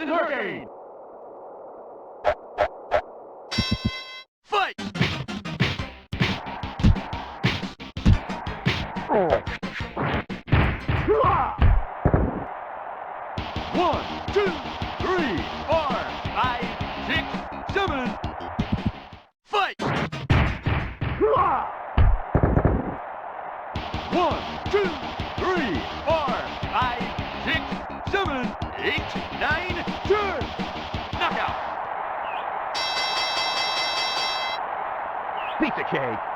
Piston Hurricane! Fight! One, two, three, four, five, six, seven. Fight! One, two, three, four, five, six, seven, eight, nine, 10. Knockout! Pizza cake.